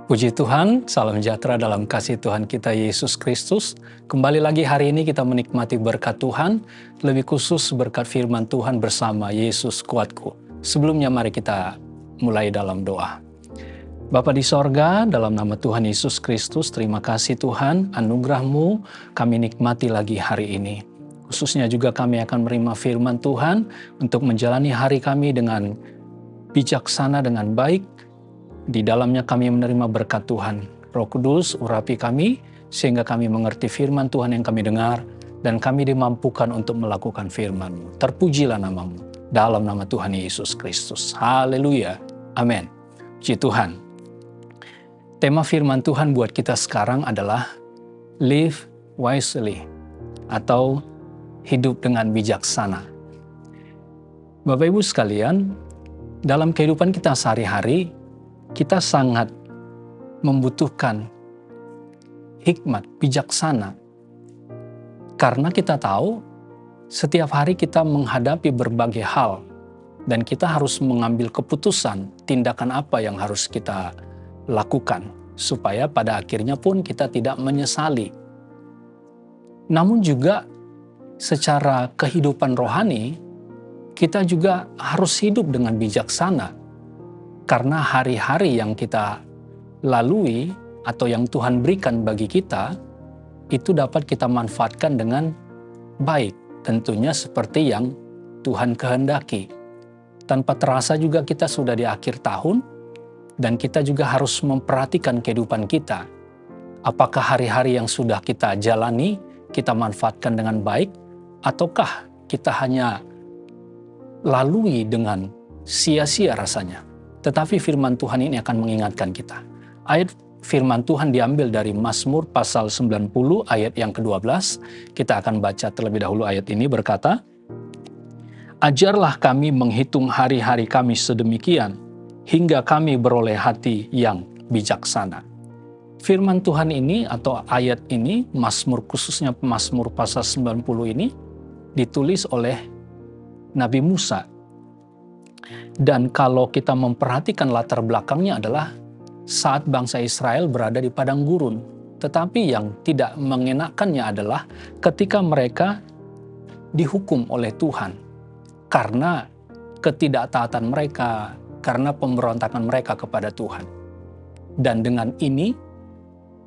Puji Tuhan, salam sejahtera dalam kasih Tuhan kita Yesus Kristus. Kembali lagi hari ini kita menikmati berkat Tuhan, lebih khusus berkat firman Tuhan bersama Yesus Kuatku. Sebelumnya mari kita mulai dalam doa. Bapa di sorga, dalam nama Tuhan Yesus Kristus, terima kasih Tuhan, anugerah-Mu kami nikmati lagi hari ini. Khususnya juga kami akan menerima firman Tuhan untuk menjalani hari kami dengan bijaksana, dengan baik. Di dalamnya kami menerima berkat Tuhan. Roh Kudus urapi kami, sehingga kami mengerti firman Tuhan yang kami dengar, dan kami dimampukan untuk melakukan firman-Mu. Terpujilah nama-Mu, dalam nama Tuhan Yesus Kristus. Haleluya. Amin. Puji Tuhan. Tema firman Tuhan buat kita sekarang adalah Live Wisely, atau hidup dengan bijaksana. Bapak Ibu sekalian, dalam kehidupan kita sehari-hari, kita sangat membutuhkan hikmat, bijaksana. Karena kita tahu setiap hari kita menghadapi berbagai hal dan kita harus mengambil keputusan tindakan apa yang harus kita lakukan supaya pada akhirnya pun kita tidak menyesali. Namun juga secara kehidupan rohani kita juga harus hidup dengan bijaksana. Karena hari-hari yang kita lalui atau yang Tuhan berikan bagi kita, itu dapat kita manfaatkan dengan baik. Tentunya seperti yang Tuhan kehendaki. Tanpa terasa juga kita sudah di akhir tahun, dan kita juga harus memperhatikan kehidupan kita. Apakah hari-hari yang sudah kita jalani, kita manfaatkan dengan baik, ataukah kita hanya lalui dengan sia-sia rasanya. Tetapi firman Tuhan ini akan mengingatkan kita. Ayat firman Tuhan diambil dari Mazmur pasal 90 ayat yang ke-12. Kita akan baca terlebih dahulu ayat ini berkata, "Ajarlah kami menghitung hari-hari kami sedemikian, hingga kami beroleh hati yang bijaksana." Firman Tuhan ini atau ayat ini, Mazmur khususnya Mazmur pasal 90 ini, ditulis oleh Nabi Musa. Dan kalau kita memperhatikan latar belakangnya adalah saat bangsa Israel berada di padang gurun. Tetapi yang tidak mengenakannya adalah ketika mereka dihukum oleh Tuhan karena ketidaktaatan mereka, karena pemberontakan mereka kepada Tuhan. Dan dengan ini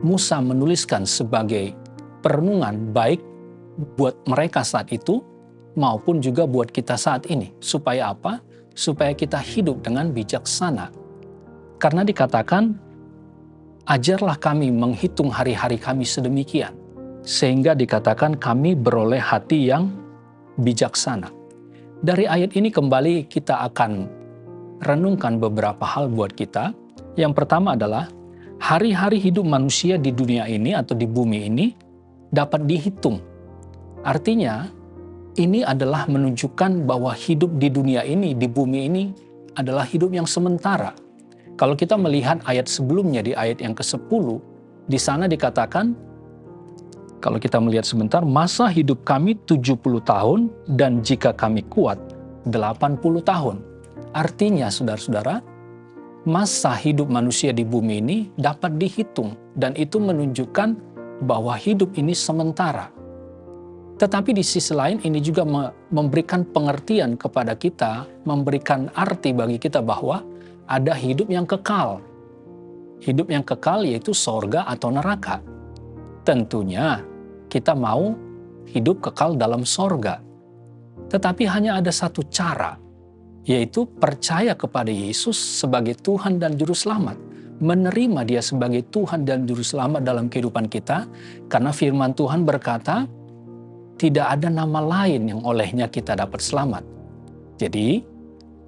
Musa menuliskan sebagai perenungan baik buat mereka saat itu maupun juga buat kita saat ini. Supaya apa? Supaya kita hidup dengan bijaksana. Karena dikatakan, ajarlah kami menghitung hari-hari kami sedemikian. Sehingga dikatakan kami beroleh hati yang bijaksana. Dari ayat ini kembali kita akan renungkan beberapa hal buat kita. Yang pertama adalah, hari-hari hidup manusia di dunia ini atau di bumi ini dapat dihitung. Artinya, ini adalah menunjukkan bahwa hidup di dunia ini, di bumi ini, adalah hidup yang sementara. Kalau kita melihat ayat sebelumnya di ayat yang ke-10, di sana dikatakan, kalau kita melihat sebentar, masa hidup kami 70 tahun dan jika kami kuat 80 tahun. Artinya, saudara-saudara, masa hidup manusia di bumi ini dapat dihitung dan itu menunjukkan bahwa hidup ini sementara. Tetapi di sisi lain ini juga memberikan pengertian kepada kita, memberikan arti bagi kita bahwa ada hidup yang kekal. Hidup yang kekal yaitu sorga atau neraka. Tentunya kita mau hidup kekal dalam sorga. Tetapi hanya ada satu cara, yaitu percaya kepada Yesus sebagai Tuhan dan Juru Selamat. Menerima Dia sebagai Tuhan dan Juru Selamat dalam kehidupan kita, karena firman Tuhan berkata, tidak ada nama lain yang olehnya kita dapat selamat. Jadi,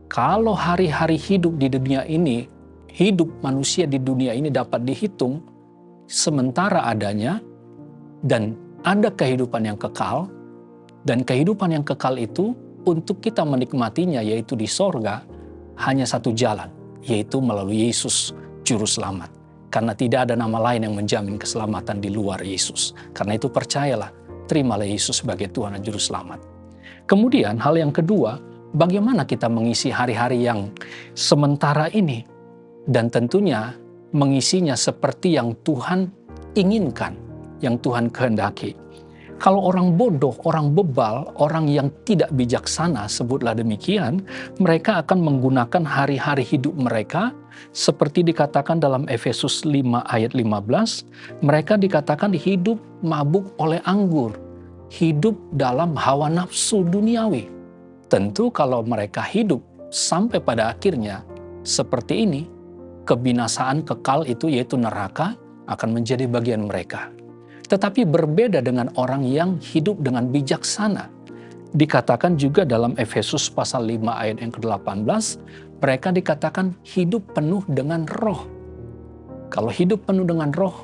kalau hari-hari hidup di dunia ini, hidup manusia di dunia ini dapat dihitung sementara adanya, dan ada kehidupan yang kekal, dan kehidupan yang kekal itu untuk kita menikmatinya yaitu di sorga, hanya satu jalan, yaitu melalui Yesus, Juru Selamat. Karena tidak ada nama lain yang menjamin keselamatan di luar Yesus. Karena itu percayalah, terimalah Yesus sebagai Tuhan dan Juru Selamat. Kemudian hal yang kedua, bagaimana kita mengisi hari-hari yang sementara ini? Dan tentunya mengisinya seperti yang Tuhan inginkan, yang Tuhan kehendaki. Kalau orang bodoh, orang bebal, orang yang tidak bijaksana, sebutlah demikian, mereka akan menggunakan hari-hari hidup mereka seperti dikatakan dalam Efesus 5 ayat 15, mereka dikatakan hidup mabuk oleh anggur, hidup dalam hawa nafsu duniawi. Tentu kalau mereka hidup sampai pada akhirnya seperti ini, kebinasaan kekal itu yaitu neraka akan menjadi bagian mereka. Tetapi berbeda dengan orang yang hidup dengan bijaksana. Dikatakan juga dalam Efesus pasal 5 ayat yang ke-18, mereka dikatakan hidup penuh dengan roh. Kalau hidup penuh dengan roh,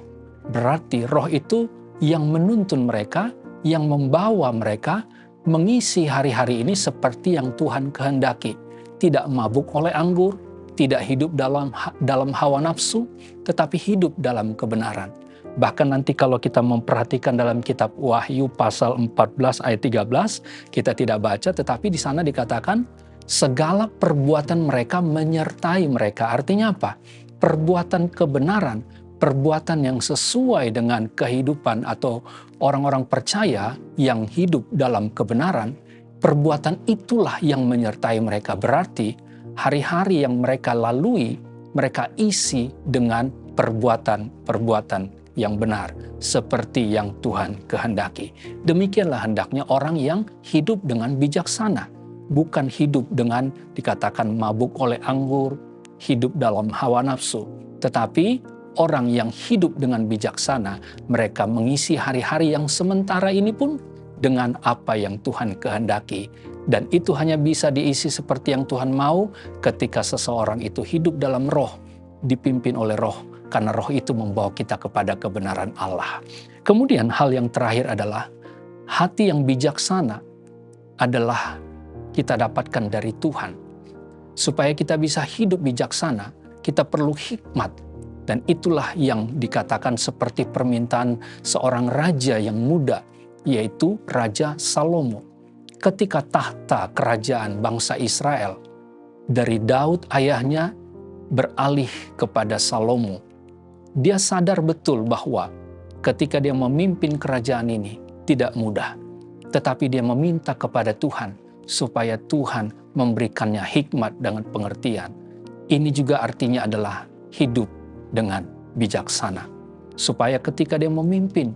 berarti roh itu yang menuntun mereka, yang membawa mereka mengisi hari-hari ini seperti yang Tuhan kehendaki. Tidak mabuk oleh anggur, tidak hidup dalam hawa nafsu, tetapi hidup dalam kebenaran. Bahkan nanti kalau kita memperhatikan dalam kitab Wahyu pasal 14 ayat 13, kita tidak baca, tetapi di sana dikatakan segala perbuatan mereka menyertai mereka. Artinya apa? Perbuatan kebenaran, perbuatan yang sesuai dengan kehidupan atau orang-orang percaya yang hidup dalam kebenaran, perbuatan itulah yang menyertai mereka. Berarti hari-hari yang mereka lalui, mereka isi dengan perbuatan-perbuatan yang benar, seperti yang Tuhan kehendaki. Demikianlah hendaknya orang yang hidup dengan bijaksana, bukan hidup dengan dikatakan mabuk oleh anggur, hidup dalam hawa nafsu. Tetapi orang yang hidup dengan bijaksana, mereka mengisi hari-hari yang sementara ini pun dengan apa yang Tuhan kehendaki. Dan itu hanya bisa diisi seperti yang Tuhan mau ketika seseorang itu hidup dalam roh, dipimpin oleh roh. Karena roh itu membawa kita kepada kebenaran Allah. Kemudian hal yang terakhir adalah hati yang bijaksana adalah kita dapatkan dari Tuhan. Supaya kita bisa hidup bijaksana, kita perlu hikmat. Dan itulah yang dikatakan seperti permintaan seorang raja yang muda, yaitu Raja Salomo. Ketika tahta kerajaan bangsa Israel dari Daud ayahnya beralih kepada Salomo, dia sadar betul bahwa ketika dia memimpin kerajaan ini tidak mudah. Tetapi dia meminta kepada Tuhan supaya Tuhan memberikannya hikmat dengan pengertian. Ini juga artinya adalah hidup dengan bijaksana. Supaya ketika dia memimpin,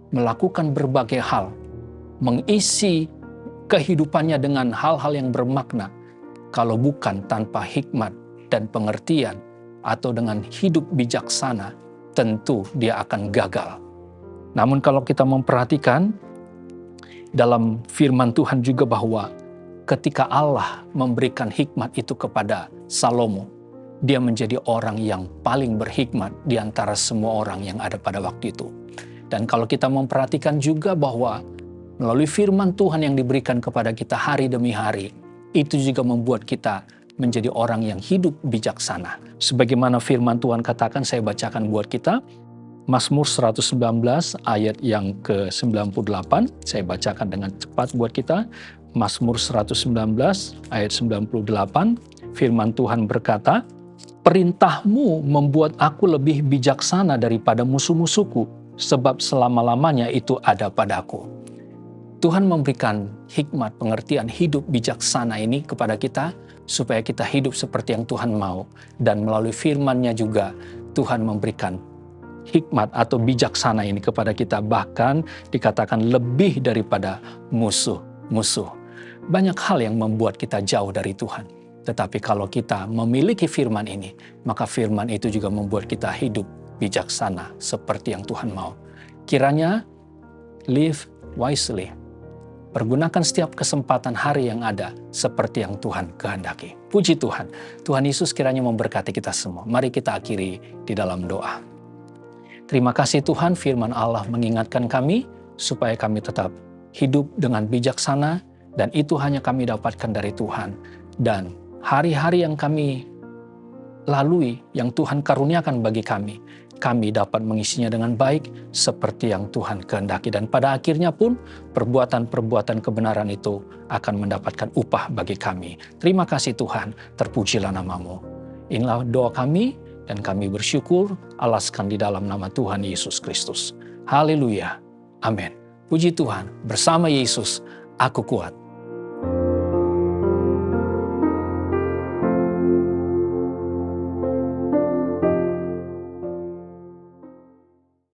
melakukan berbagai hal, mengisi kehidupannya dengan hal-hal yang bermakna, kalau bukan tanpa hikmat dan pengertian, atau dengan hidup bijaksana, tentu dia akan gagal. Namun kalau kita memperhatikan dalam firman Tuhan juga bahwa ketika Allah memberikan hikmat itu kepada Salomo, dia menjadi orang yang paling berhikmat di antara semua orang yang ada pada waktu itu. Dan kalau kita memperhatikan juga bahwa melalui firman Tuhan yang diberikan kepada kita hari demi hari, itu juga membuat kita menjadi orang yang hidup bijaksana. Sebagaimana firman Tuhan katakan, saya bacakan buat kita. Mazmur 119 ayat yang ke-98. Saya bacakan dengan cepat buat kita. Mazmur 119 ayat 98. Firman Tuhan berkata, "Perintahmu membuat aku lebih bijaksana daripada musuh-musuhku, sebab selama-lamanya itu ada padaku." Tuhan memberikan hikmat pengertian hidup bijaksana ini kepada kita, supaya kita hidup seperti yang Tuhan mau. Dan melalui firman-Nya juga Tuhan memberikan hikmat atau bijaksana ini kepada kita. Bahkan dikatakan lebih daripada musuh-musuh. Banyak hal yang membuat kita jauh dari Tuhan. Tetapi kalau kita memiliki firman ini, maka firman itu juga membuat kita hidup bijaksana seperti yang Tuhan mau. Kiranya live wisely. Pergunakan setiap kesempatan hari yang ada seperti yang Tuhan kehendaki. Puji Tuhan. Tuhan Yesus kiranya memberkati kita semua. Mari kita akhiri di dalam doa. Terima kasih Tuhan, firman Allah mengingatkan kami supaya kami tetap hidup dengan bijaksana, dan itu hanya kami dapatkan dari Tuhan. Dan hari-hari yang kami lalui, yang Tuhan karuniakan bagi kami dapat mengisinya dengan baik seperti yang Tuhan kehendaki. Dan pada akhirnya pun perbuatan-perbuatan kebenaran itu akan mendapatkan upah bagi kami. Terima kasih Tuhan, terpujilah nama-Mu. Inilah doa kami Dan kami bersyukur, alaskan di dalam nama Tuhan Yesus Kristus. Haleluya. Amin. Puji Tuhan, bersama Yesus, aku kuat.